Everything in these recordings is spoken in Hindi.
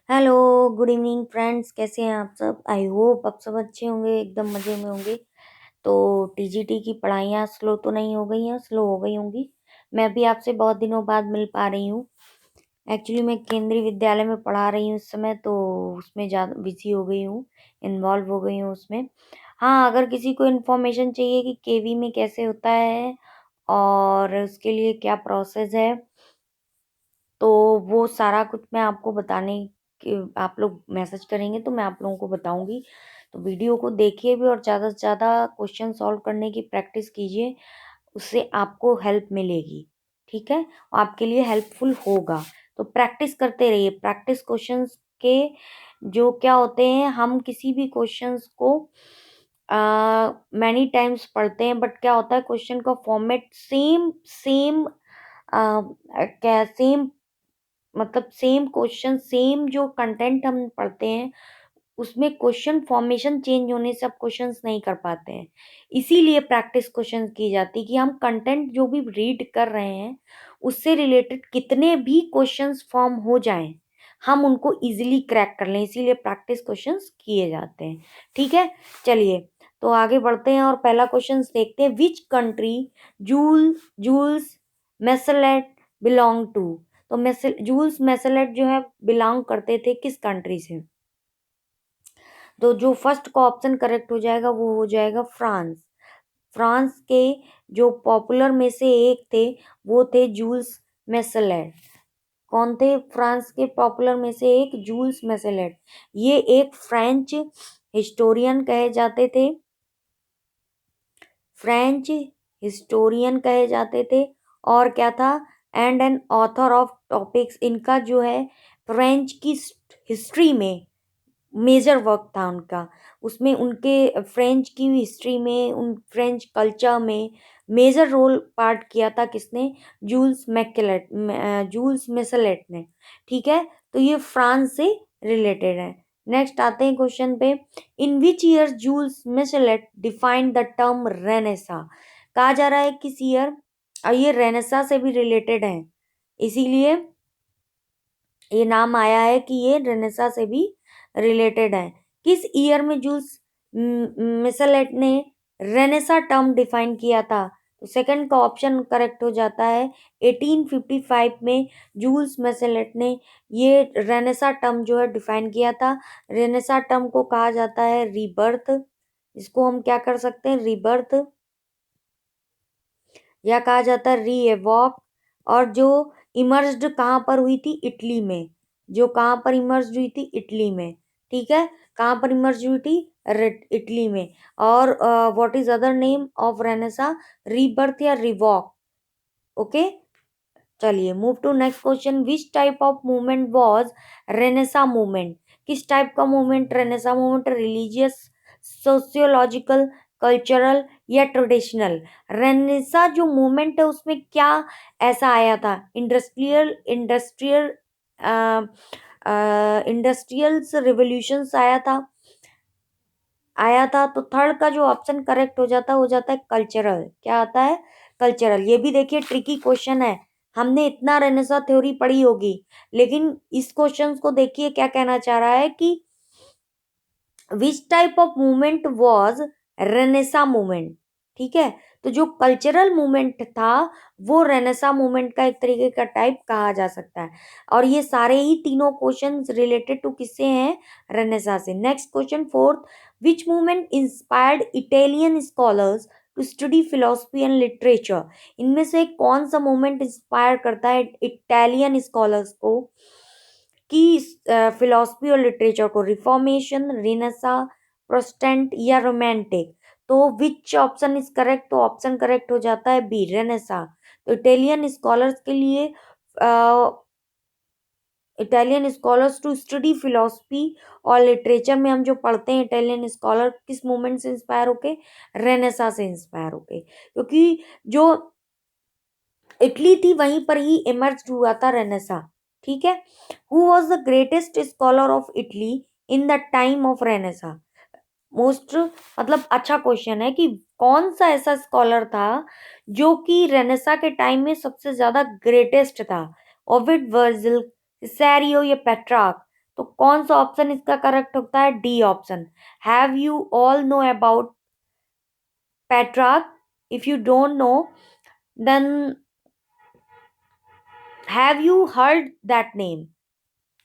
Hello, good evening friends. कैसे हैं आप सब? आई होप आप सब अच्छे होंगे, एकदम मज़े में होंगे। तो टीजीटी की पढ़ाइयाँ स्लो तो नहीं हो गई हैं, स्लो हो गई होंगी। मैं भी आपसे बहुत दिनों बाद मिल पा रही हूँ। एक्चुअली मैं केंद्रीय विद्यालय में पढ़ा रही हूँ इस समय, तो उसमें ज़्यादा बिजी हो गई हूँ, इन्वॉल्व हो गई हूँ उसमें। हाँ, अगर किसी को इन्फॉर्मेशन चाहिए कि केवी में कैसे होता है और उसके लिए क्या प्रोसेस है, तो वो सारा कुछ मैं आपको बताने के आप लोग मैसेज करेंगे तो मैं आप लोगों को बताऊंगी। तो वीडियो को देखिए भी और ज़्यादा से ज़्यादा क्वेश्चन सॉल्व करने की प्रैक्टिस कीजिए, उससे आपको हेल्प मिलेगी। ठीक है, आपके लिए हेल्पफुल होगा। तो प्रैक्टिस करते रहिए। प्रैक्टिस क्वेश्चंस के जो क्या होते हैं, हम किसी भी क्वेश्चंस को मैनी टाइम्स पढ़ते हैं, बट क्या होता है, क्वेश्चन का फॉर्मेट सेम सेम क्या सेम, मतलब सेम क्वेश्चन, सेम जो कंटेंट हम पढ़ते हैं उसमें क्वेश्चन फॉर्मेशन चेंज होने से आप क्वेश्चंस नहीं कर पाते हैं। इसीलिए प्रैक्टिस क्वेश्चन की जाती है कि हम कंटेंट जो भी रीड कर रहे हैं उससे रिलेटेड कितने भी क्वेश्चंस फॉर्म हो जाएं, हम उनको इजीली क्रैक कर लें। इसीलिए प्रैक्टिस क्वेश्चंस किए जाते हैं। ठीक है, चलिए तो आगे बढ़ते हैं और पहला क्वेश्चन देखते हैं। Which country Jules Michelet belong to? तो जूल्स मेसलेट जो है बिलोंग करते थे किस कंट्री से? तो जो फर्स्ट का ऑप्शन करेक्ट हो जाएगा वो हो जाएगा फ्रांस। फ्रांस के जो पॉपुलर में से एक थे वो थे जूल्स मेसलेट। कौन थे फ्रांस के पॉपुलर में से एक? जूल्स मेसलेट। ये एक फ्रेंच हिस्टोरियन कहे जाते थे, फ्रेंच हिस्टोरियन कहे जाते थे। और क्या था? And an author of topics. इनका जो है फ्रेंच की हिस्ट्री में मेजर वर्क था उनका। उसमें उनके फ्रेंच की हिस्ट्री में, उन फ्रेंच कल्चर में मेजर रोल पार्ट किया था किसने? जूल्स मेसलेट ने। ठीक है, तो ये फ्रांस से रिलेटेड है। नेक्स्ट आते हैं क्वेश्चन पे। In which year Jules Michelet defined the term Renaissance? कहा जा रहा है किस ईयर, और ये रेनेसा से भी रिलेटेड है, इसीलिए ये नाम आया है कि ये रेनेसा से भी रिलेटेड है। किस ईयर में जूल्स मिसलेट ने रेनेसा टर्म डिफाइन किया था? तो सेकंड का ऑप्शन करेक्ट हो जाता है। 1855 में जूल्स मेसलेट ने ये रेनेसा टर्म जो है डिफाइन किया था। रेनेसा टर्म को कहा जाता है रीबर्थ। इसको हम क्या कर सकते हैं? रीबर्थ, या कहा जाता है रीएवॉक। और जो इमर्ज्ड कहाँ पर हुई थी? इटली में। जो कहाँ पर इमर्ज हुई थी? इटली में। ठीक है, कहाँ पर इमर्ज हुई थी? इटली में। और what is other name of renaissance? Rebirth या रिवॉक। ओके, चलिए move to next question. Which type of movement was renaissance movement? किस टाइप का movement renaissance movement? Religious, sociological, cultural या ट्रेडिशनल? रेनेसा जो मूवमेंट है उसमें क्या ऐसा आया था? इंडस्ट्रियल्स रिवोल्यूशंस आया था। तो थर्ड का जो ऑप्शन करेक्ट हो जाता है कल्चरल। क्या आता है? कल्चरल। ये भी देखिए ट्रिकी क्वेश्चन है। हमने इतना रेनेसा थ्योरी पढ़ी होगी, लेकिन इस क्वेश्चन को देखिए क्या कहना चाह रहा है कि विच type of movement was Renaissance movement. ठीक है, तो जो कल्चरल मूवमेंट था वो रेनेसा मूवमेंट का एक तरीके का टाइप कहा जा सकता है। और ये सारे ही तीनों क्वेश्चन रिलेटेड टू किससे हैं? रेनेसा से। Next question fourth. Which movement inspired Italian scholars to study philosophy and literature? इनमें से कौन सा मूवमेंट इंस्पायर करता है इटालियन स्कॉलर्स को कि फिलोसफी और लिटरेचर को? रिफॉर्मेशन, रिनेसा, प्रोटेस्टेंट या रोमांटिक? तो विच ऑप्शन इज करेक्ट? तो ऑप्शन करेक्ट हो जाता है बी, रेनेसा। तो इटालियन स्कॉलर्स के लिए, Italian scholars to study philosophy और लिटरेचर में हम जो पढ़ते हैं, इटालियन स्कॉलर किस मूवमेंट से इंस्पायर होके? रेनेसा से इंस्पायर होके। क्योंकि जो इटली थी वहीं पर ही इमर्ज हुआ था रेनेसा। ठीक है, who was the greatest scholar of Italy in the time of Renaissance? Most, मतलब अच्छा क्वेश्चन है कि कौन सा ऐसा स्कॉलर था जो कि रेनेसा के टाइम में सबसे ज्यादा ग्रेटेस्ट था? ओविड, वर्जिल, सिसेरियो या पेट्रार्क? तो कौन सा ऑप्शन इसका करेक्ट होता है? D option. Have you all know about Petrarch? If you don't know then have you heard that name?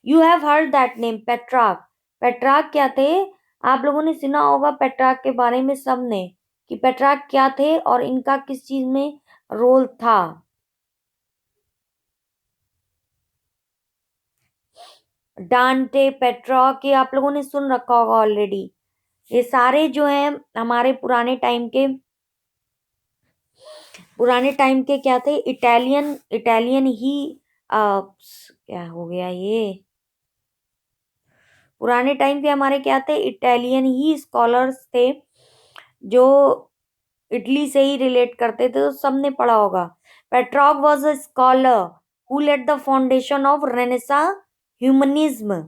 You have heard that name, Petrarch. Petrarch क्या थे? आप लोगों ने सुना होगा पेट्रार्क के बारे में सबने, कि पेट्रार्क क्या थे और इनका किस चीज में रोल था। डांटे, पेट्रार्क, ये आप लोगों ने सुन रखा होगा ऑलरेडी। ये सारे जो हैं हमारे पुराने टाइम के क्या थे? इटालियन इटालियन ही क्या हो गया ये? पुराने टाइम के हमारे क्या थे? इटालियन ही स्कॉलर्स थे जो इटली से ही रिलेट करते थे, तो सबने पढ़ा होगा। Petrarch was a scholar who laid the foundation of Renaissance humanism.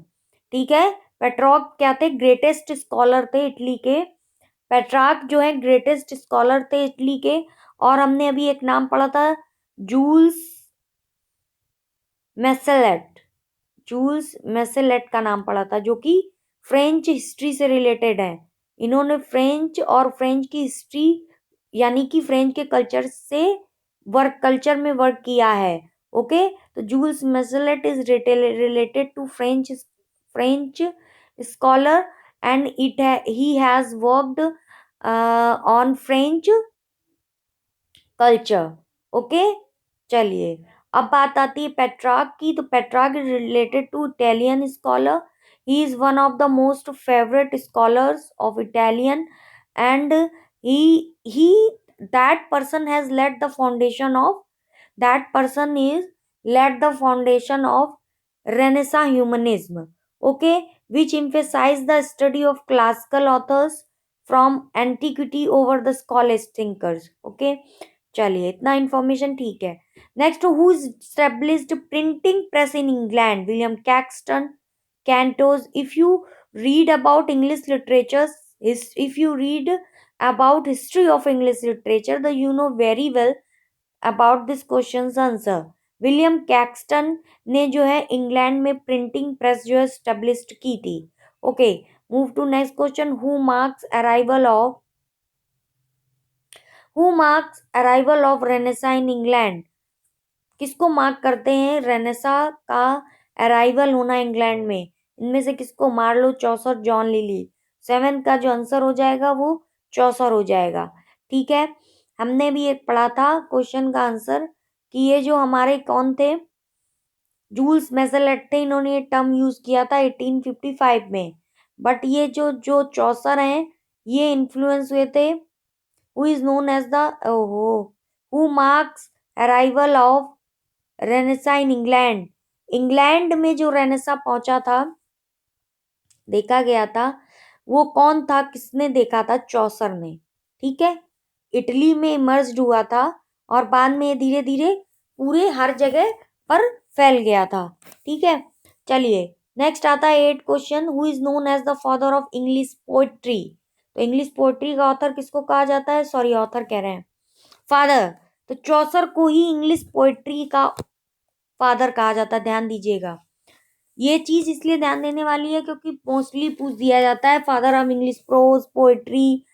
ठीक है, पेट्रॉक क्या थे? ग्रेटेस्ट स्कॉलर थे इटली के। पेट्रार्क जो है ग्रेटेस्ट स्कॉलर थे इटली के। और हमने अभी एक नाम पढ़ा था, जूल्स मेसेलेट। जूल्स मेसेलेट का नाम पढ़ा था, जो कि फ्रेंच हिस्ट्री से रिलेटेड है। इन्होंने फ्रेंच और फ्रेंच की हिस्ट्री यानी कि फ्रेंच के कल्चर में वर्क किया है। ओके, तो Jules Michelet is related to French scholar and he has worked on French culture. Okay, चलिए अब बात आती है पेट्रार्क की। तो Petrarch is related to Italian scholar. He is one of the most favourite scholars of Italian and he that person has laid the foundation of that person is led the foundation of Renaissance humanism, okay, which emphasize the study of classical authors from antiquity over the scholastic thinkers. Okay, चलिए इतना इंफॉर्मेशन ठीक है। Next, who established printing press in England? William Caxton, cantos. If you read about English literature, if you read about history of English literature, then you know very well about this question answer. William Caxton ने जो है इंग्लैंड में प्रिंटिंग प्रेस जो है स्टेब्लिश की थी। Okay, move to next question. Who marks arrival of Renaissance in England? किसको मार्क करते हैं रेनेसा का अराइवल होना इंग्लैंड में? इनमें से किसको? मार्लो, चौसर, जॉन लिली। सेवेंथ का जो आंसर हो जाएगा वो चौसर हो जाएगा। ठीक है, हमने भी एक पढ़ा था क्वेश्चन का आंसर कि ये जो हमारे कौन थे, जूल्स मेसेलेट थे, इन्होंने ये टर्म यूज किया था 1855 में। बट ये जो जो चौसर हैं ये इन्फ्लुएंस हुए थे, who is known as the ओहो who marks arrival of Renaissance in England. England में जो रेनेसा पहुंचा था, देखा गया था, वो कौन था? किसने देखा था? चौसर ने। ठीक है, इटली में इमर्ज हुआ था और बाद में धीरे धीरे पूरे हर जगह पर फैल गया था। ठीक है, चलिए नेक्स्ट आता है 8 question. Who is known as the father of English poetry? तो इंग्लिश पोएट्री का ऑथर किसको कहा जाता है? सॉरी, ऑथर कह रहे हैं, फादर। तो चौसर को ही इंग्लिश पोएट्री का फादर कहा जाता है, ध्यान दीजिएगा। ये चीज इसलिए ध्यान देने वाली है क्योंकि मोस्टली पूछ दिया जाता है father of English pros poetry,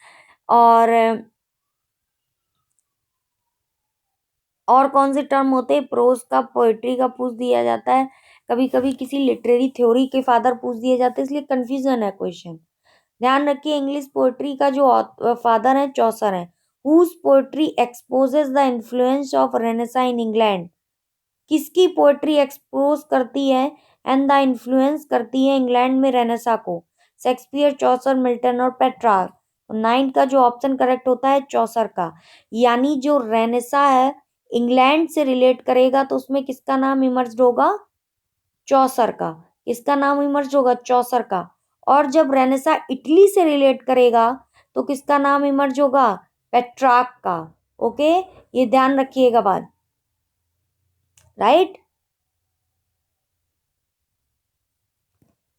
और कौन से टर्म होते हैं? प्रोज का, पोएट्री का पूछ दिया जाता है। कभी कभी किसी लिटरेरी थ्योरी के फादर पूछ दिए जाते हैं, इसलिए कंफ्यूजन है क्वेश्चन। ध्यान रखिए, इंग्लिश पोएट्री का जो फादर है चौसर है। Whose poetry exposes the influence of Renaissance in England? किसकी पोएट्री एक्सपोज करती है एंड द इन्फ्लुएंस करती है इंग्लैंड में रेनेसा को? शेक्सपियर, चौसर, मिल्टन और पेट्रार्क। तो 9 का जो ऑप्शन करेक्ट होता है चौसर का। यानी जो रेनेसा है इंग्लैंड से रिलेट करेगा तो उसमें किसका नाम इमर्ज होगा? चौसर का। किसका नाम इमर्ज होगा? चौसर का। और जब रेनेसा इटली से रिलेट करेगा तो किसका नाम इमर्ज होगा? पेट्रार्क का। ओके, ये ध्यान रखिएगा बात, राइट।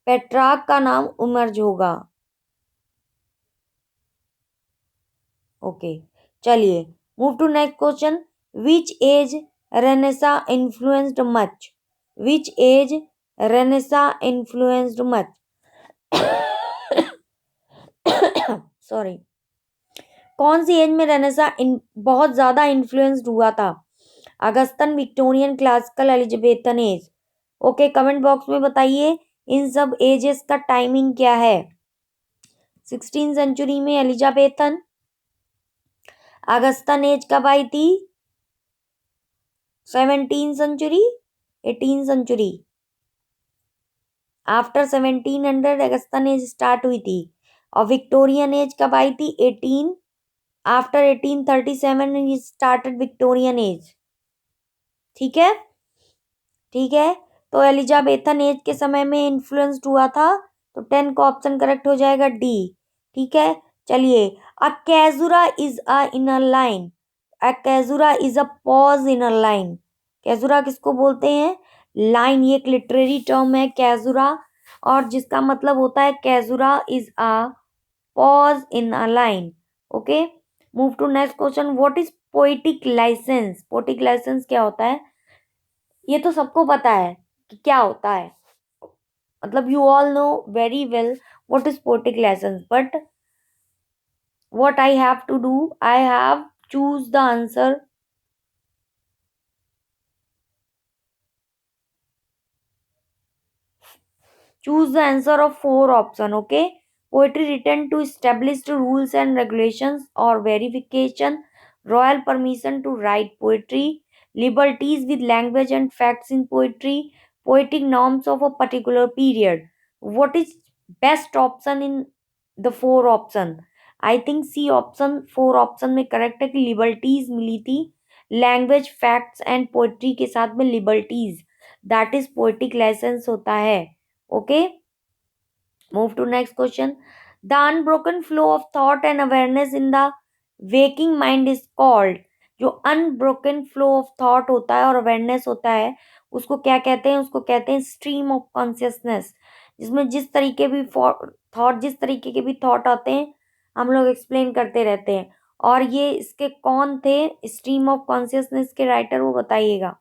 पेट्रार्क का नाम इमर्ज होगा। ओके, चलिए move to next question. Which age renaissance influenced much? Which age renaissance influenced much sorry, कौन सी एज में रेनेसा बहुत ज्यादा इन्फ्लुएंस्ड हुआ था? Augustan, Victorian, classical, Elizabethan age. Okay, comment box में बताइए इन सब एजेस का टाइमिंग क्या है। 16 सेंचुरी में एलिजाबेथन। अगस्तन एज कब आई थी? 17 century, 18 century. After 1700 Augustan age start हुई थी। और विक्टोरियन एज कब आई थी? 18, आफ्टर 1837 स्टार्टेड विक्टोरियन एज। ठीक है, ठीक है। तो एलिजाबेथन एज के समय में इन्फ्लुएंस्ड हुआ था, तो 10 का ऑप्शन करेक्ट हो जाएगा डी। ठीक है, चलिए। A caesura is a inner line, a caesura is a pause in a line. Caesura किसको बोलते हैं? लाइन, ये एक लिटरेरी टर्म है कैजुरा, और जिसका मतलब होता है caesura is a pause in a line. Okay, move to next question. What is poetic licence? Poetic licence क्या होता है? ये तो सबको पता है कि क्या होता है, मतलब you all know very well what is poetic licence, but what I have to do, I have choose the answer. Choose the answer of four option. Okay. Poetry written to established rules and regulations or verification, royal permission to write poetry, liberties with language and facts in poetry, poetic norms of a particular period. What is best option in the four option? I think C option, four option में करेक्ट है कि लिबर्टीज मिली थी, लैंग्वेज, फैक्ट्स एंड पोएट्री के साथ में liberties, that is poetic licence होता है। Okay, move to next question. The unbroken flow of thought and awareness in the waking mind is called. जो अनब्रोकन फ्लो ऑफ थॉट होता है और अवेयरनेस होता है, उसको क्या कहते हैं? उसको कहते हैं स्ट्रीम ऑफ कॉन्शियसनेस, जिसमें जिस तरीके भी थॉट, जिस तरीके के भी थॉट आते हैं हम लोग एक्सप्लेन करते रहते हैं। और ये इसके कौन थे स्ट्रीम ऑफ कॉन्शियसनेस के राइटर, वो बताइएगा।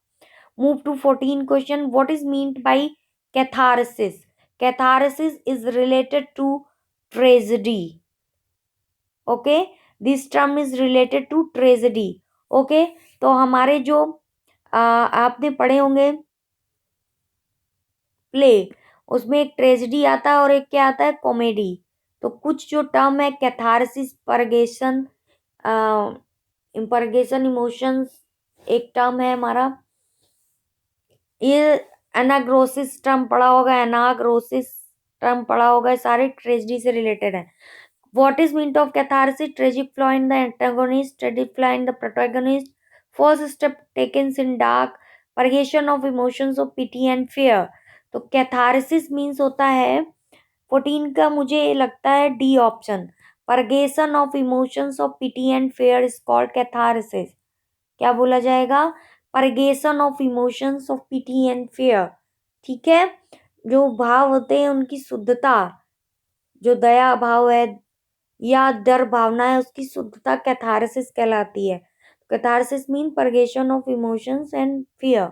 Move to 14 question. What is meant by catharsis? Catharsis is related to tragedy. Okay, this term is related to tragedy. Okay, तो हमारे जो आपने पढ़े होंगे प्ले, उसमें एक ट्रेजेडी आता है और एक क्या आता है? कॉमेडी। तो कुछ जो टर्म है कैथारसिस, परगेशन, इम्परगेशन, इमोशंस एक टर्म है हमारा। ये एनाग्रोसिस टर्म पढ़ा होगा, एनाग्रोसिस टर्म पढ़ा होगा, सारे ट्रेजेडी से रिलेटेड है। What is mean of catharsis? Tragic flaw in the antagonist, tragic flaw in the protagonist, first step taken in dark, purgation of emotions of pity and fear. तो कैथारसिस मीन्स होता है 14 का, मुझे लगता है D option, purgation of emotions of pity and fear is called catharsis. क्या बोला जाएगा? Purgation of emotions of pity and fear. ठीक है, जो भाव होते हैं उनकी शुद्धता, जो दया भाव है या डर भावना है, उसकी शुद्धता कैथारसिस कहलाती है। Catharsis mean purgation of emotions and fear.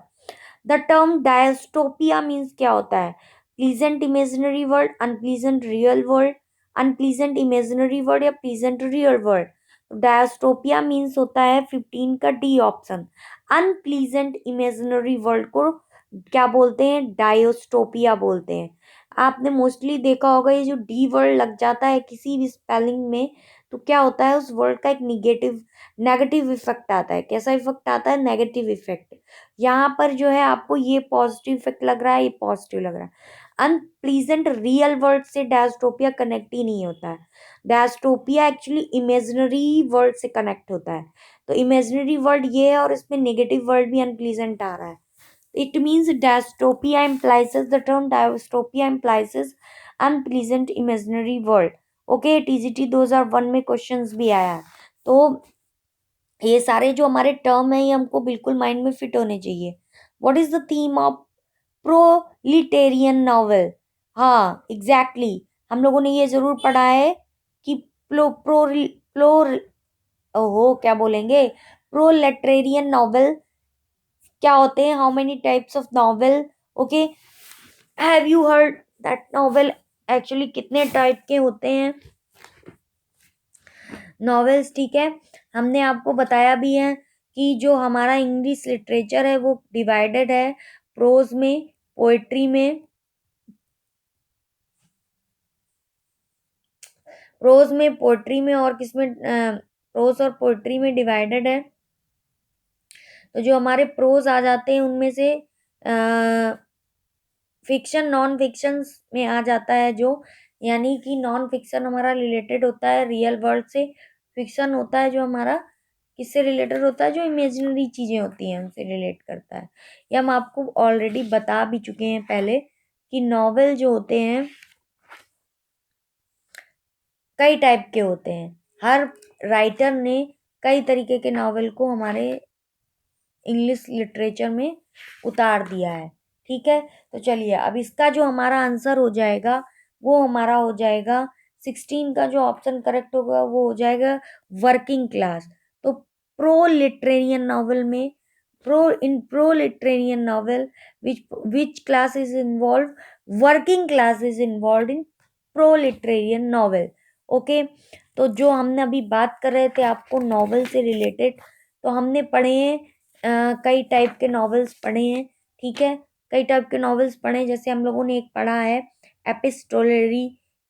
The term dystopia means क्या होता है? Pleasant imaginary world, unpleasant real world, unpleasant imaginary world या pleasant real world. Dystopia means होता है 15 का D option, unpleasant imaginary world को क्या बोलते हैं? डायोस्टोपिया बोलते हैं। आपने मोस्टली देखा होगा ये जो डी वर्ड लग जाता है किसी भी स्पेलिंग में, तो क्या होता है? उस वर्ड का एक नेगेटिव इफेक्ट आता है। कैसा इफेक्ट आता है? Negative effect. यहाँ पर जो है आपको ये पॉजिटिव इफेक्ट लग रहा है, ये पॉजिटिव लग रहा है। अनप्लीजेंट रियल वर्ड से डायस्टोपिया कनेक्ट ही नहीं होता है। डायस्टोपिया एक्चुअली इमेजिनरी वर्ड से कनेक्ट होता है। तो इमेजिनरी वर्ड ये है और इसमें नेगेटिव वर्ड भी अनप्लीजेंट आ रहा है। It means dystopia implies, the term dystopia implies unpleasant imaginary world. Okay, TGT 2001 में क्वेश्चंस भी आया है। तो ये सारे जो हमारे टर्म है ये हमको बिल्कुल माइंड में फिट होने चाहिए। What is the theme of proletarian novel? हाँ एग्जैक्टली हम लोगों ने ये जरूर पढ़ा है कि प्रो ओहो क्या बोलेंगे, प्रोलेटेरियन नॉवेल क्या होते हैं? How many types of novel? Okay, have you heard that novel actually कितने टाइप के होते हैं नॉवेल्स? ठीक है, हमने आपको बताया भी है कि जो हमारा इंग्लिश लिटरेचर है वो डिवाइडेड है प्रोज में, पोएट्री में, प्रोज में, पोएट्री में और किसमें? प्रोज और पोएट्री में डिवाइडेड है। तो जो हमारे प्रोज आ जाते हैं उनमें से फिक्शन नॉन फिक्शन में आ जाता है जो, यानी कि नॉन फिक्शन हमारा रिलेटेड होता है रियल वर्ल्ड से, फिक्शन होता है जो हमारा किससे रिलेटेड होता है, जो इमेजिनरी चीजें होती हैं उनसे रिलेट करता है। ये हम आपको ऑलरेडी बता भी चुके हैं पहले कि नॉवेल जो होते हैं कई टाइप के होते हैं। हर राइटर ने कई तरीके के नॉवेल को हमारे इंग्लिश लिटरेचर में उतार दिया है। ठीक है, तो चलिए अब इसका जो हमारा आंसर हो जाएगा वो हमारा हो जाएगा 16 का जो ऑप्शन करेक्ट होगा वो हो जाएगा वर्किंग क्लास। तो प्रो लिटरेरियन नॉवेल में, proletarian novel which class is involve, working class is involve in proletarian novel. Okay, तो जो हमने अभी बात कर रहे थे आपको नॉवेल से रिलेटेड, तो हमने पढ़े हैं कई टाइप के नॉवेल्स पढ़े हैं। ठीक है, कई टाइप के नॉवेल्स पढ़े हैं, जैसे हम लोगों ने एक पढ़ा है एपिस्टोलरी,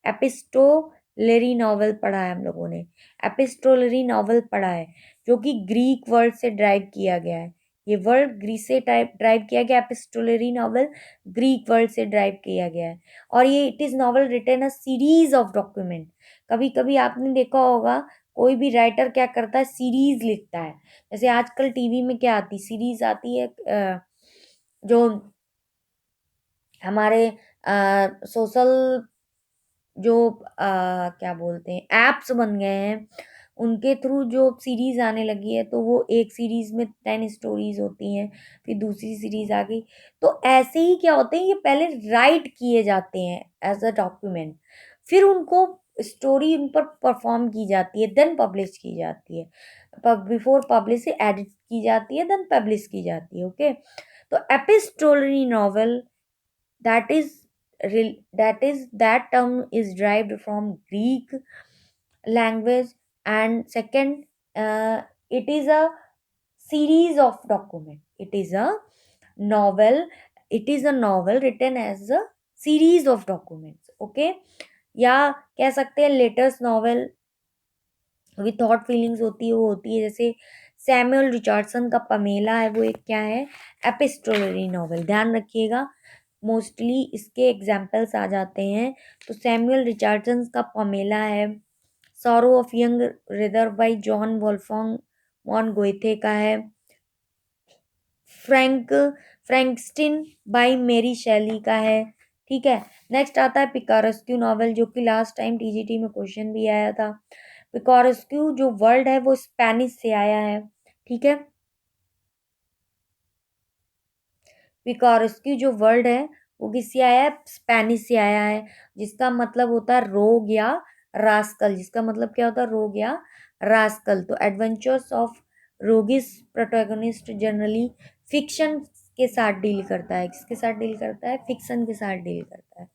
एपिस्टोलरी नॉवेल पढ़ा है हम लोगों ने, एपिस्टोलरी नॉवेल पढ़ा है जो कि ग्रीक वर्ड से ड्राइव किया गया है। ये वर्ड ग्रीक से टाइप ड्राइव किया गया, एपिस्टोलरी नॉवेल ग्रीक वर्ड से ड्राइव किया गया है। और ये it is novel written a series of document. कभी कभी आपने देखा होगा कोई भी राइटर क्या करता है, सीरीज लिखता है। जैसे आजकल टीवी में क्या आती सीरीज आती है, जो हमारे सोशल जो क्या बोलते हैं एप्स बन गए हैं उनके थ्रू जो सीरीज आने लगी है, तो वो एक सीरीज में 10 स्टोरीज होती हैं, फिर दूसरी सीरीज आ गई। तो ऐसे ही क्या होते हैं, ये पहले राइट किए जाते हैं एज अ डॉक्यूमेंट, फिर उनको स्टोरी उन पर परफॉर्म की जाती है, देन पब्लिश की जाती है, बिफोर पब्लिश एडिट की जाती है, देन पब्लिश की जाती है। ओके, तो epistolary novel that is that term is derived from Greek language, and second, it is a series of document, novel it is a novel written as a series of documents। okay, या कह सकते हैं latest novel with thought feelings होती है, वो होती है जैसे सैमुअल रिचर्डसन का पमेला है, वो एक क्या है, एपिस्टोलरी नॉवेल। ध्यान रखिएगा मोस्टली इसके एग्जाम्पल्स आ जाते हैं। तो सैमुअल रिचर्डसन का पमेला है, sorrow of young Werther by John Wolfgang von Goethe का है, फ्रैंक फ्रैंकस्टिन बाय मेरी शैली का है। ठीक है, नेक्स्ट आता है पिकारेस्क्यू नॉवेल, जो कि लास्ट टाइम टीजीटी में क्वेश्चन भी आया था। पिकारेस्क्यू जो वर्ड है वो स्पेनिश से आया है। ठीक है, पिकारेस्क्यू जो वर्ड है वो किससे आया है, स्पेनिश से आया है, जिसका मतलब होता है रोग या रास्कल। जिसका मतलब क्या होता है, रोग या रास्कल। तो adventures of rogues protagonist generally fiction के साथ डील करता है, किसके साथ डील करता है, फिक्शन के साथ डील करता है।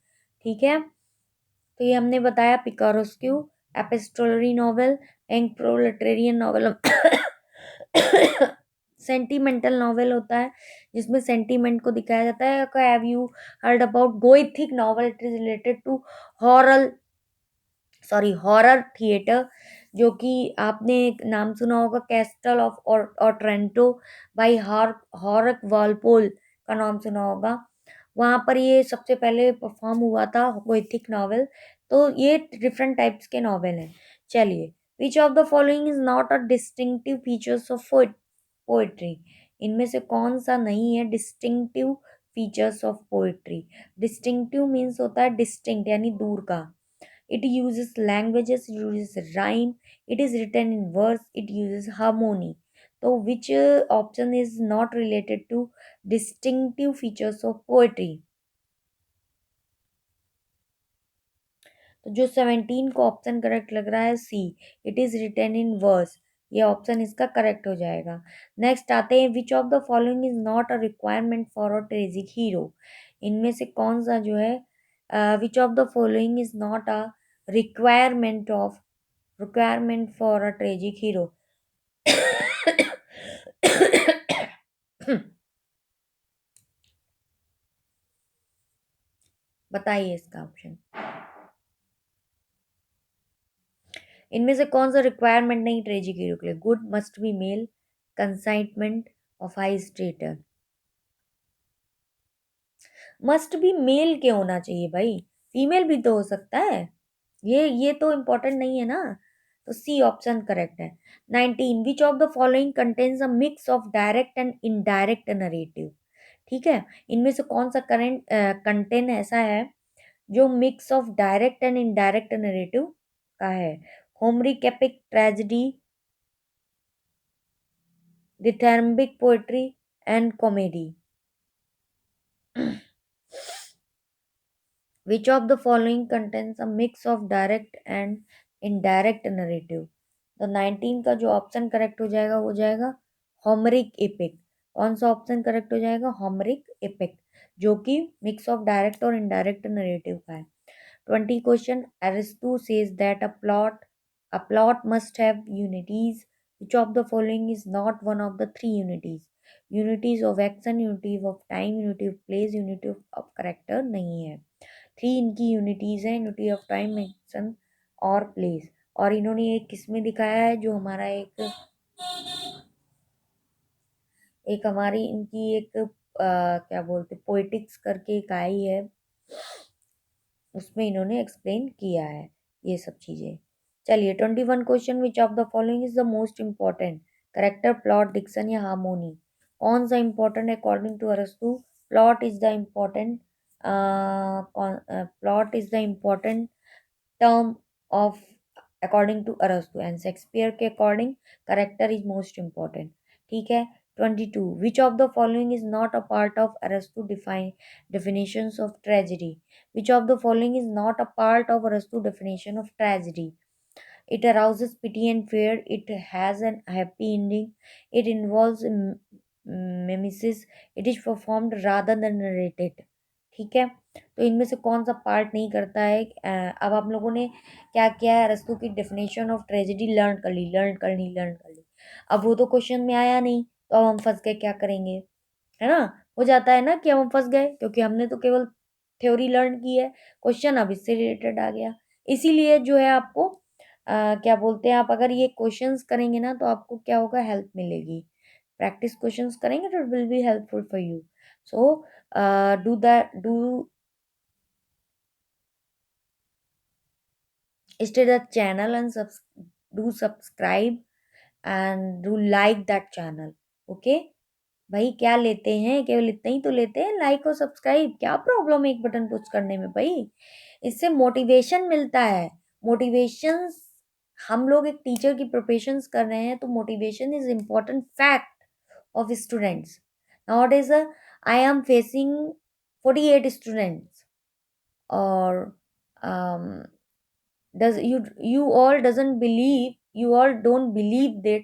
ठीक है, तो ये हमने बताया picaresque, epistolary novel and proletarian novel sentimental novel होता है जिसमें सेंटीमेंट को दिखाया जाता है। Have you heard about gothic novel? It is related to horror, horror theatre, जो कि आपने एक नाम सुना होगा castle of Otranto by Horace Walpole का नाम सुना होगा। वहां पर ये सबसे पहले परफॉर्म हुआ था गोथिक नॉवेल। तो ये डिफरेंट टाइप्स के नॉवेल हैं। चलिए, विच of the following is not a distinctive features of poetry? इनमें से कौन सा नहीं है distinctive features of poetry? Distinctive means होता है डिस्टिंक्ट यानी दूर का। it uses languages, it uses rhyme, it is written in verse, it uses harmony। तो which option is not related to distinctive features of poetry? तो जो 17 को ऑप्शन करेक्ट लग रहा है C, it is written in verse, ये ऑप्शन इसका करेक्ट हो जाएगा। नेक्स्ट आते हैं, which of the following is not a requirement for a tragic hero? इनमें से कौन सा जो है which of the following is not a requirement of requirement for a tragic hero? बताइए इसका ऑप्शन। इनमें से कौन सा रिक्वायरमेंट नहीं ट्रेजिक हीरो के लिए? Good, must be male, consignment, of high status. Must be male के होना चाहिए भाई, फीमेल भी तो हो सकता है। ये तो इम्पोर्टेंट नहीं है ना। तो सी ऑप्शन करेक्ट है। 19 विच of the following contains a mix of direct and indirect narrative? ठीक है, इनमें से कौन सा करेंट कंटेंट ऐसा है जो mix of direct and indirect narrative का है? Homeric epic tragedy, dithyrambic poetry and comedy. Which of the following contains a mix of direct and indirect narrative? तो 19 का जो ऑप्शन करेक्ट हो जाएगा वो जाएगा होमरिक एपिक। कौन सा ऑप्शन करेक्ट हो जाएगा? होमरिक एपिक, जो कि मिक्स ऑफ डायरेक्ट और इनडायरेक्ट नरेटिव का है। 20 question. Aristo says that a plot must have unities. Which of the following is not one of the three unities? Unities of action, unity of time, unity of place, unity of character नहीं है। थ्री इनकी यूनिटीज है, यूनिटी ऑफ टाइम, एक्शन और प्लेस। और इन्होंने एक किसमें दिखाया है, जो हमारा एक एक हमारी इनकी एक क्या बोलते पोएटिक्स करके एक आई है, उसमें इन्होंने एक्सप्लेन किया है ये सब चीजें। चलिए 21 question. Which of the following is the most important? Character, plot, diction या हार्मोनी? कौन सा इम्पोर्टेंट है according to Arastu? Plot is the important, plot is the important term of according to Arastu, and Shakespeare के according character is most important. ठीक है। 22 which of the following is not a part of Arastu define definitions of tragedy? Which of the following is not a part of Aristo's definition of tragedy? It arouses pity and fear. It has an happy ending. It involves mimesis. It is performed rather than narrated. ठीक है, तो इनमें से कौन सा पार्ट नहीं करता है? अब आप लोगों ने क्या किया है, अरस्तू की डेफिनेशन ऑफ ट्रेजेडी लर्न कर ली। अब वो तो क्वेश्चन में आया नहीं, तो अब हम फंस गए, क्या करेंगे? है ना, हो जाता है ना कि हम फंस गए, क्योंकि हमने तो केवल थ्योरी लर्न की है, क्वेश्चन अब इससे रिलेटेड आ गया। इसीलिए जो है आपको क्या बोलते हैं, आप अगर ये क्वेश्चंस करेंगे ना तो आपको क्या होगा, हेल्प मिलेगी। प्रैक्टिस क्वेश्चंस करेंगे तो it will be helpful for you. So do stay the channel and do subscribe and do like that channel. Okay, भाई क्या लेते हैं, केवल इतना ही तो लेते हैं, लाइक और सब्सक्राइब। क्या प्रॉब्लम है एक बटन पुश करने में भाई? इससे मोटिवेशन मिलता है। मोटिवेशन, हम लोग एक टीचर की प्रिपरेशन कर रहे हैं, तो motivation is important fact of students. Now I am facing 48 students, और does you all doesn't believe, you all don't believe that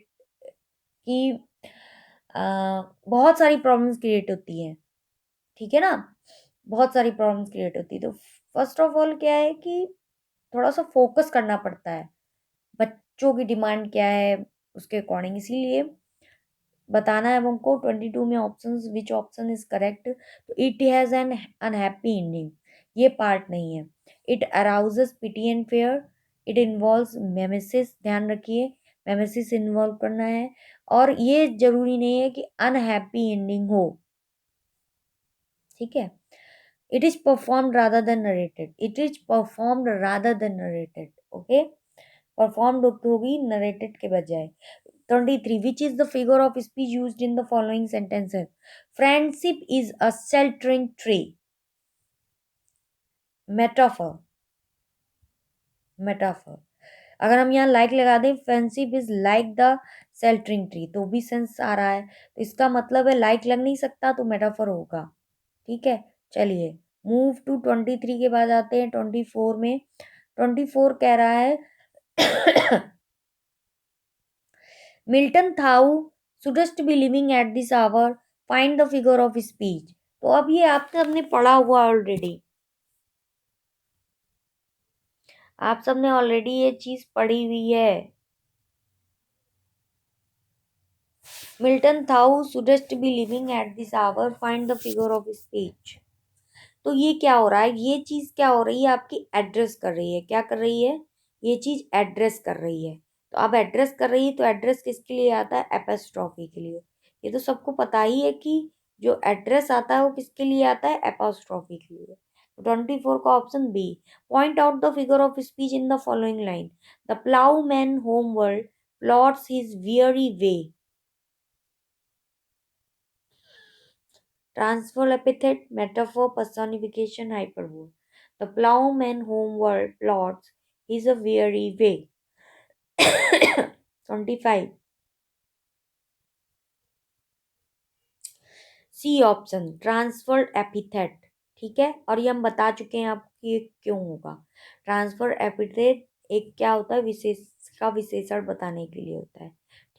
कि बहुत सारी प्रॉब्लम्स क्रिएट होती हैं। ठीक है ना, बहुत सारी प्रॉब्लम्स क्रिएट होती है। तो फर्स्ट ऑफ ऑल क्या है कि थोड़ा सा फोकस करना पड़ता है, बच्चों की डिमांड क्या है उसके अकॉर्डिंग। इसीलिए बताना है हमको 22 में options, which option is correct. तो it has an unhappy ending, ये पार्ट नहीं है। It arouses pity and fear. It involves mimesis, ध्यान रखिए मेमेसिस इन्वॉल्व करना है। और ये जरूरी नहीं है कि अनहैप्पी एंडिंग हो। ठीक है। It is performed rather than narrated, it is performed rather than narrated. Okay, performed होगी नरेटेड के बजाय। 23 which is the figure of speech used in the following sentences? Friendship is a sheltering tree. Metaphor, metaphor। अगर हम यहाँ लाइक लगा दें, friendship is like the sheltering tree, तो भी सेंस आ रहा है। तो इसका मतलब है लाइक लग नहीं सकता, तो मेटाफर होगा। ठीक है, चलिए मूव टू 23 के बाद आते हैं 24 में। 24 कह रहा है Milton Thau shouldst be living at this hour. Find the figure of speech. तो अब ये आप सबने पढ़ा हुआ ऑलरेडी, आप सबने ऑलरेडी ये चीज पढ़ी हुई है। Milton thou shouldest be living at this hour, find the figure of speech. तो ये क्या हो रहा है, ये चीज क्या हो रही है, आपकी एड्रेस कर रही है, क्या कर रही है, ये चीज एड्रेस कर रही है। तो अब एड्रेस कर रही है, तो एड्रेस किसके लिए आता है, एपोस्ट्रॉफी के लिए। ये तो सबको पता ही है कि जो एड्रेस आता है वो किसके लिए आता है, एपोस्ट्रॉफी के लिए। 24 का option B. Point out the figure of speech in the following line. The ploughman homeward plods his weary way. Transfer epithet, metaphor, personification, hyperbole. The plowman homeward plods is a weary way. 25. C option, transferred epithet. ठीक है, और ये हम बता चुके हैं आपको ये क्यों होगा। ट्रांसफर एपिथेट एक क्या होता है, विशेष का विशेषण बताने के लिए होता है।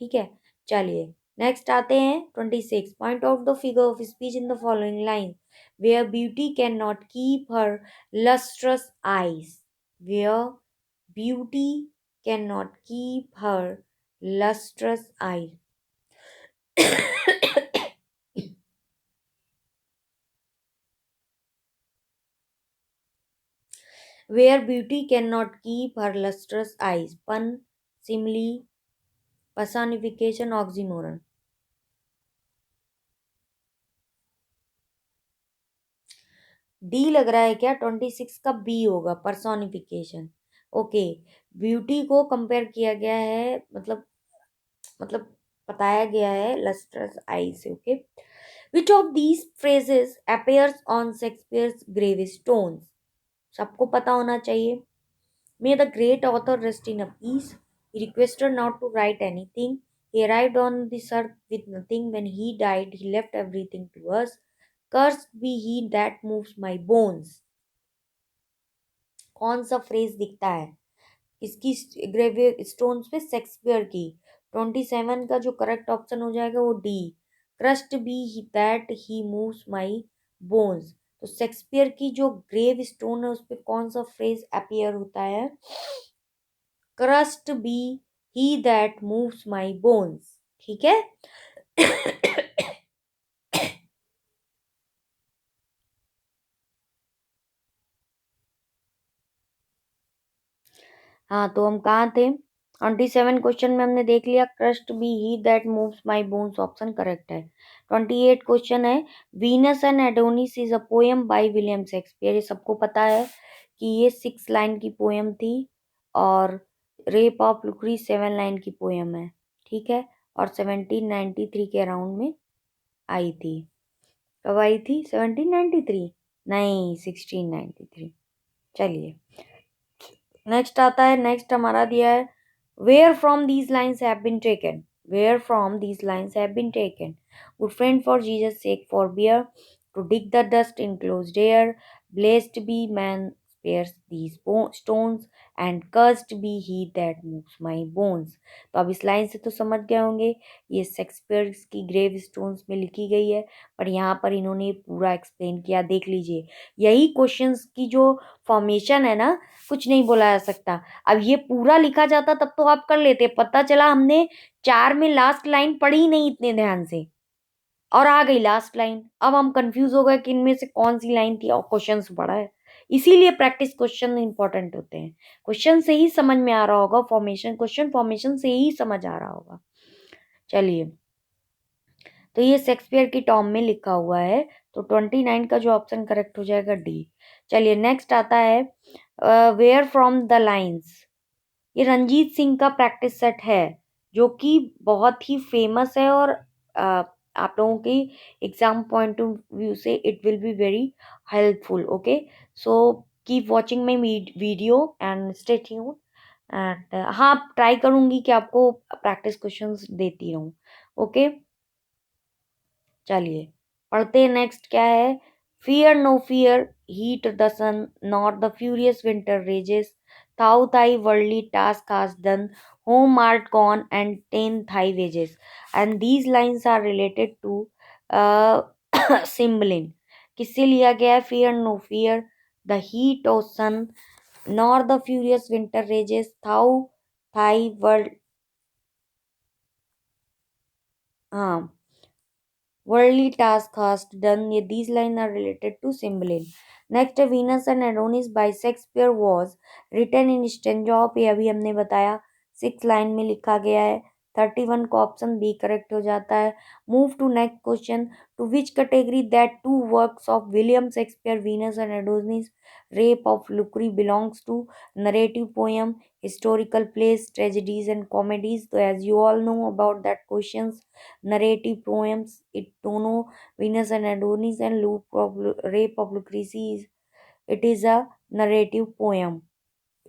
ठीक है, चलिए नेक्स्ट आते हैं 26। Point out the figure of speech in the following line. Where beauty cannot keep her lustrous eyes. Where beauty cannot keep her lustrous eyes. Where beauty cannot keep her lustrous eyes. Pun, simile, personification, oxymoron. D लग रहा है क्या, 26 का बी होगा, पर्सोनिफिकेशन। ओके, ब्यूटी को कंपेयर किया गया है, मतलब बताया गया है लस्ट्रस आई से। Okay, which of these phrases appears on Shakespeare's grave stones. सबको पता होना चाहिए। May the great author rest in peace. He requested not to write anything. He arrived on this earth with nothing. When he died, he left everything to us. Cursed be he that moves my bones. कौन सा फ्रेज दिखता है इसकी ग्रेव स्टोन्स पे, शेक्सपियर की। 27 का जो करेक्ट ऑप्शन हो जाएगा वो D. Curst be that he moves my bones. तो शेक्सपियर की जो ग्रेव स्टोन है उस पर कौन सा फ्रेज अपियर होता है, curst be he that moves my bones. ठीक है। हाँ, तो हम कहाँ थे, 27 क्वेश्चन में हमने देख लिया curst be he that moves my bones option correct है। 28 क्वेश्चन है, Venus and Adonis is a poem by William Shakespeare. ये सबको पता है कि ये 6 लाइन की पोएम थी, और रेप ऑफ लुक्री 7 लाइन की पोएम है। ठीक है, और 1793 के अराउंड में आई थी। कब आई थी, 1793 नहीं, 1693। चलिए नेक्स्ट आता है, नेक्स्ट हमारा दिया है, where from these lines have been taken. Where from these lines have been taken. Good friend for Jesus sake forbear, to dig the dust enclosed air, blessed be man spares these stones and cursed be he that moves my bones। तो अब इस लाइन से तो समझ गए होंगे ये शेक्सपियर की ग्रेव स्टोन्स में लिखी गई है, पर यहाँ पर इन्होंने पूरा एक्सप्लेन किया। देख लीजिए, यही क्वेश्चंस की जो फॉर्मेशन है ना, कुछ नहीं बोला जा सकता। अब ये पूरा लिखा जाता तब तो आप कर लेते, पता चला हमने 4 में लास्ट लाइन पढ़ी ही नहीं इतने ध्यान से, और आ गई लास्ट लाइन। अब हम कंफ्यूज हो गए कि इनमें से कौन सी लाइन थी, और क्वेश्चन पढ़ा है। इसीलिए प्रैक्टिस क्वेश्चन इंपॉर्टेंट होते हैं। क्वेश्चन से ही समझ में आ रहा होगा फॉर्मेशन, क्वेश्चन फॉर्मेशन से ही समझ आ रहा होगा। चलिए, तो ये शेक्सपियर की टॉम में लिखा हुआ है, तो 29 का जो ऑप्शन करेक्ट हो जाएगा डी। चलिए नेक्स्ट आता है, वेयर फ्रॉम द लाइन्स। ये रंजीत सिंह का प्रैक्टिस सेट है, जो कि बहुत ही फेमस है, और आप लोगों की एग्जाम पॉइंट ऑफ व्यू से it will be very helpful. Okay, so keep watching my video and stay tuned. And हाँ, ट्राई करूंगी कि आपको प्रैक्टिस क्वेश्चंस देती रहूं। ओके, चलिए पढ़ते हैं नेक्स्ट क्या है। Fear no fear heat the sun not the furious winter rages, thou thy worldly task has done, home art gone and 10 thigh wages। And these lines are related to Cymbeline। किससे लिया गया है? Fear no fear, the heat of sun, nor the furious winter rages, thou thy world, हाँ, worldly task has done. These lines are related to Cymbeline. Next, Venus and Adonis by Shakespeare was written in Stanza. ये अभी हमने बताया 6 लाइन में लिखा गया है. 31 का ऑप्शन बी करेक्ट हो जाता है. Move to next question. To which category that two works of William Shakespeare Venus and Adonis Rape of Lucre belongs to? Narrative poem, historical plays, tragedies and comedies. So as you all know about that questions, narrative poems, it dono Venus and Adonis and Rape of Lucrece is, it is a narrative poem.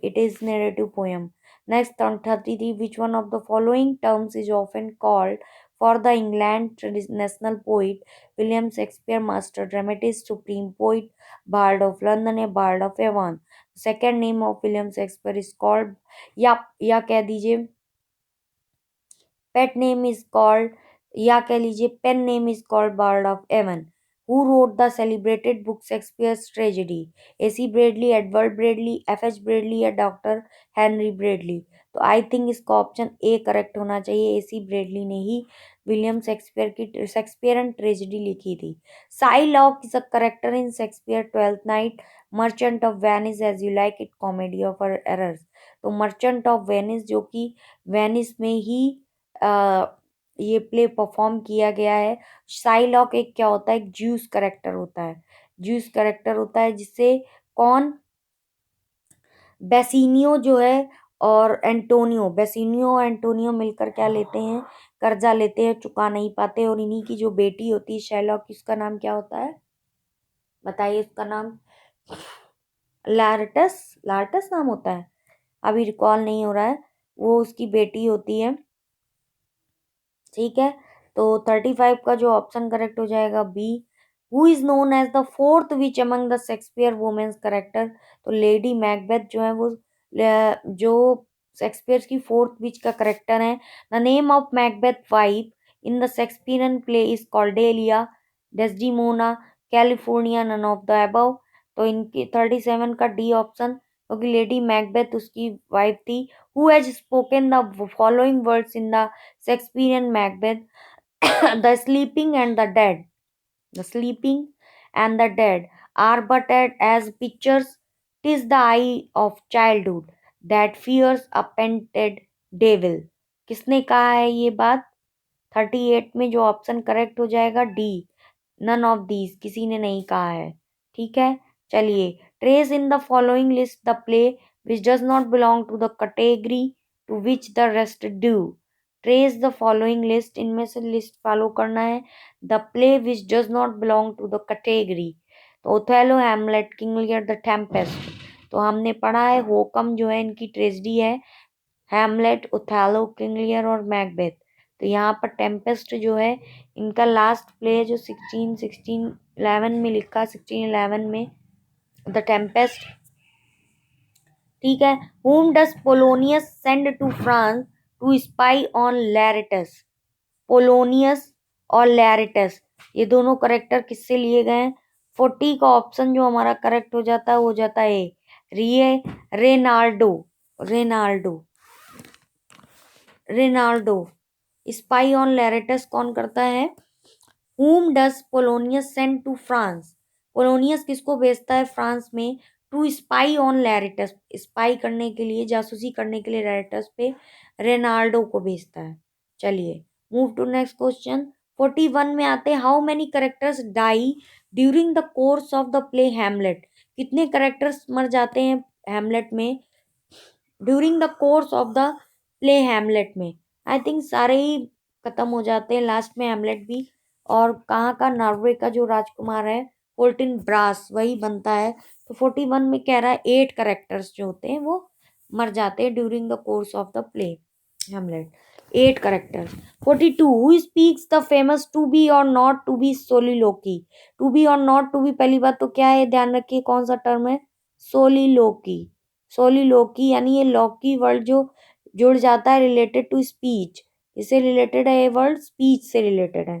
It is narrative poem. Next, on 33, which one of the following terms is often called for the England national poet William Shakespeare, master dramatist, supreme poet, bard of London, a bard of Avon? Second name of William Shakespeare is called, या कह दीजिए पेट नेम इज कॉल्ड, या कह लीजिए pen name is called bard of Avon. Who wrote the celebrated book Shakespeare's tragedy? A C Bradley, Edward Bradley, F H Bradley या डॉक्टर हेनरी ब्रेडली? तो आई थिंक इसका ऑप्शन ए करेक्ट होना चाहिए. एसी ब्रेडली ने ही विलियम शेक्सपियर की शेक्सपियरन ट्रेजेडी लिखी थी. Shylock is a character in Shakespeare Twelfth Night, Merchant of Venice, As You Like It, Comedy of Errors. तो मर्चेंट ऑफ वेनिस जो कि वेनिस में ही ये प्ले परफॉर्म किया गया है. साइलॉक एक क्या होता है? एक ज्यूस करेक्टर होता है. ज्यूस करेक्टर होता है जिससे कौन, बेसिनियो जो है और एंटोनियो, बेसिनियो और एंटोनियो मिलकर क्या लेते हैं? कर्जा लेते हैं, चुका नहीं पाते, और इन्हीं की जो बेटी होती है शैलॉक, उसका नाम क्या होता है? बताइए उसका नाम. लार्टस, लार्टस नाम होता है, अभी रिकॉल नहीं हो रहा है. वो उसकी बेटी होती है. ठीक है, तो 35 का जो ऑप्शन करेक्ट हो जाएगा B. Who is known as the fourth witch among the Shakespeare women's character? तो लेडी मैकबेथ जो है वो जो शेक्सपियर की फोर्थ विच का करेक्टर है. The name of Macbeth wife in the Shakespearean play is Cordelia, Desdemona, California, none of the above. तो इनकी 37 का डी ऑप्शन, क्योंकि लेडी मैकबेथ उसकी वाइफ थी. Who has spoken the following words in the Shakespearean Macbeth? The sleeping and the dead. The sleeping and the dead are but as pictures. 'Tis the eye of childhood that fears a painted devil. किसने कहा है ये बात? 38 में जो ऑप्शन करेक्ट हो जाएगा डी, नन ऑफ दीज, किसी ने नहीं कहा है. ठीक है, चलिए. Trace in the following list the play which does not belong to the category to which the rest do. Trace the following list, इनमें से लिस्ट फॉलो करना है. The play which does not belong to the category, तो Othello, Hamlet, King Lear, the Tempest. तो हमने पढ़ा है होकम जो है इनकी ट्रेजेडी है, हैमलेट, ओथेलो, किंग लियर और मैकबेथ. तो यहाँ पर टेम्पेस्ट जो है इनका लास्ट प्ले जो 1611 में लिखा, 1611 में द टेम्पेस्ट. ठीक है. whom does Polonius send to France to spy on Laertes? Polonius और लैरिटस, ये दोनों करेक्टर किससे लिए गए हैं? 40 का ऑप्शन जो हमारा करेक्ट हो जाता है वो हो जाता है Reynaldo. Reynaldo, Reynaldo. Spy on Laertes कौन करता है? whom does Polonius send to France? Polonius किसको भेजता है फ्रांस में? To spy on Laertes, spy करने के लिए, जासूसी करने के लिए लैरिटस पे रेनाल्डो को भेजता है. चलिए, मूव टू नेक्स्ट क्वेश्चन. 41 में आते हैं. How many characters die during the course of the play Hamlet? कितने करेक्टर्स मर जाते हैं हैमलेट में during the course of the play Hamlet में? आई थिंक सारे ही खत्म हो जाते हैं लास्ट में, हैमलेट भी. और कहाँ का? नॉर्वे का जो राजकुमार है फोर्टिन ब्रास, वही बनता है. तो 41 में कह रहा है 8 करेक्टर्स जो होते हैं वो मर जाते हैं during the course of the play Hamlet. 8 characters. 42, who speaks the famous to be or not to be soliloquy? To be or not to be, पहली बात तो क्या है, ध्यान रखिए कौन सा टर्म है? सोलिलोकी. सोलिलोकी यानी ये लॉकी वर्ड जो जुड़ जाता है रिलेटेड टू स्पीच. इससे रिलेटेड है ये वर्ड, स्पीच से रिलेटेड है.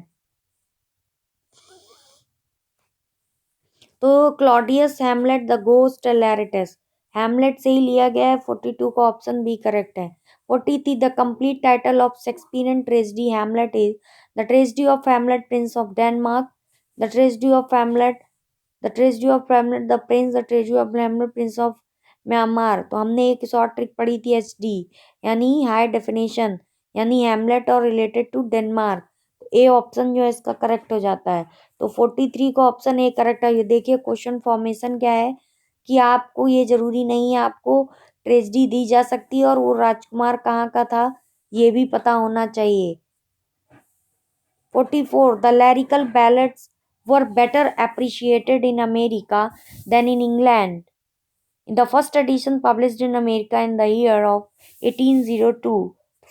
तो Claudius Hamlet the ghost Laertes, Hamlet से ही लिया गया है, 42 का ऑप्शन बी करेक्ट है। 43 the complete title of Shakespearean tragedy Hamlet is the tragedy of Hamlet prince of Denmark, the tragedy of Hamlet, the tragedy of Hamlet the prince, the tragedy of Hamlet prince of Myanmar. तो हमने एक शॉर्ट ट्रिक पढ़ी थी HD, यानी हाई डेफिनेशन, यानी हैमलेट और related to Denmark. A option जो है इसका करेक्ट हो जाता है। तो 43 का ऑप्शन ए करेक्ट है। ये देखिए क्वेश्चन फॉर्मेशन क्या है कि आपको ये जरूरी नहीं है आपको ट्रेजेडी दी जा सकती है और वो राजकुमार कहाँ का था ये भी पता होना चाहिए। 44 the lyrical ballads were better appreciated in America than in England. The first edition published in America in the year of 1802.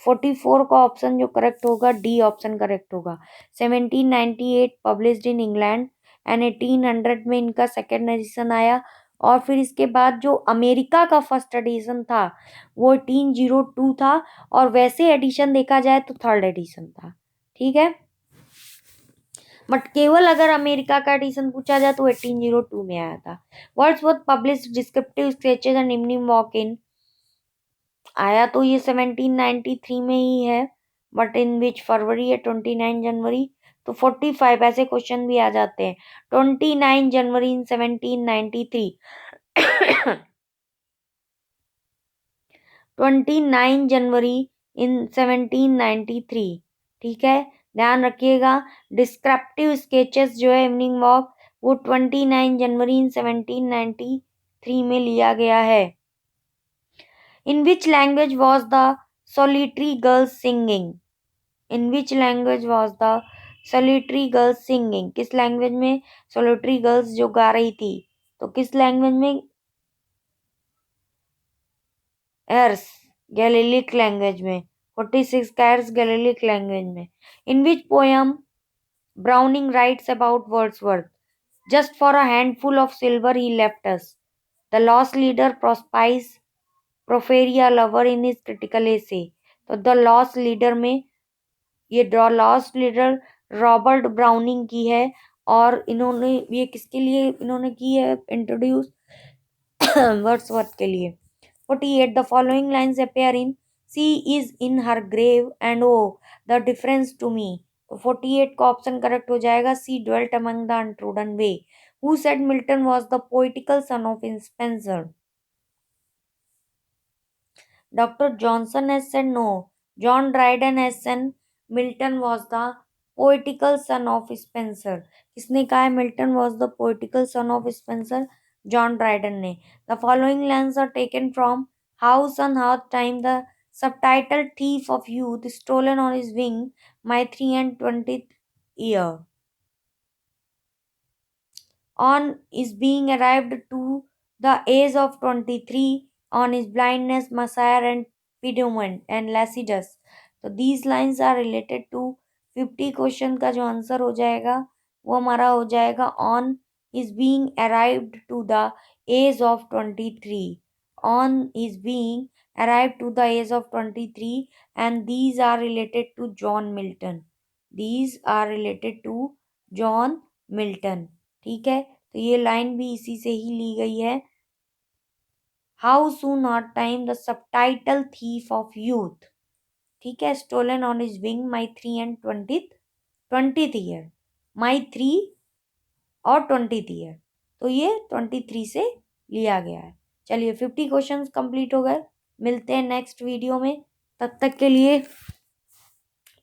44 का ऑप्शन जो करेक्ट होगा डी ऑप्शन करेक्ट होगा। 1798 पब्लिश्ड इन इंग्लैंड एंड 1800 में इनका सेकेंड एडिशन आया, और फिर इसके बाद जो अमेरिका का फर्स्ट एडिशन था वो 1802 था, और वैसे एडिशन देखा जाए तो थर्ड एडिशन था। ठीक है, बट केवल अगर अमेरिका का एडिशन पूछा जाए तो 1802 में आया था। Wordsworth published descriptive sketches and evening walk in, आया तो ये 1793 में ही है, बट इन विच फरवरी है 29 जनवरी। तो 45 ऐसे क्वेश्चन भी आ जाते हैं। 29 जनवरी इन 1793 29 जनवरी इन 1793। ठीक है, ध्यान रखिएगा। डिस्क्रिप्टिव स्केचेस जो है इवनिंग वॉक वो 29 जनवरी इन 1793 में लिया गया है। In which language was the solitary girl singing? In which language was the solitary girl singing? किस लैंग्वेज में solitary girls जो गा रही थी, तो किस लैंग्वेज में? एर्स, गैलिलिक लैंग्वेज में। 46 का एर्स गैलिलिक लैंग्वेज में। In which poem Browning writes about Wordsworth? Just for a handful of silver he left us. The lost leader Porphyria lover in his critical essay. तो द लॉस्ट लीडर में ये लॉस्ट लीडर रॉबर्ट ब्राउनिंग की है, और इन्होंने ये किसके लिए इन्होंने की है इंट्रोड्यूस? वर्ड्सवर्थ के लिए। 48 the following lines appear in she is in her grave and oh the difference to me. तो 48 का ऑप्शन करेक्ट हो जाएगा, she dwelt among the untrodden way. Who said Milton was the poetical son of Spenser? Dr. Johnson has said no. John Dryden has said Milton was the poetical son of Spencer. किसने कहा है Milton was the poetical son of Spencer? John Dryden ने। The following lines are taken from House on Hearth Time. The subtitle Thief of Youth stolen on his wing my 320th year. On his being arrived to the age of 23, on his blindness, Messiah and pediment and Lacidus. तो these lines are related to 50 question का जो आंसर हो जाएगा वो हमारा हो जाएगा on his being arrived to the age of 23, on his being arrived to the age of 23, and these are related to John Milton. These are related to John Milton. ठीक है, तो ये लाइन भी इसी से ही ली गई है। How soon are time the subtitle thief of youth. ठीक है, stolen on his wing my 3 and 20th year, my 3 और 20th ईयर, तो ये 23 से लिया गया है। चलिए 50 क्वेश्चंस कंप्लीट हो गए। मिलते हैं नेक्स्ट वीडियो में, तब तक के लिए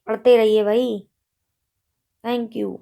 पढ़ते रहिए भाई। Thank you.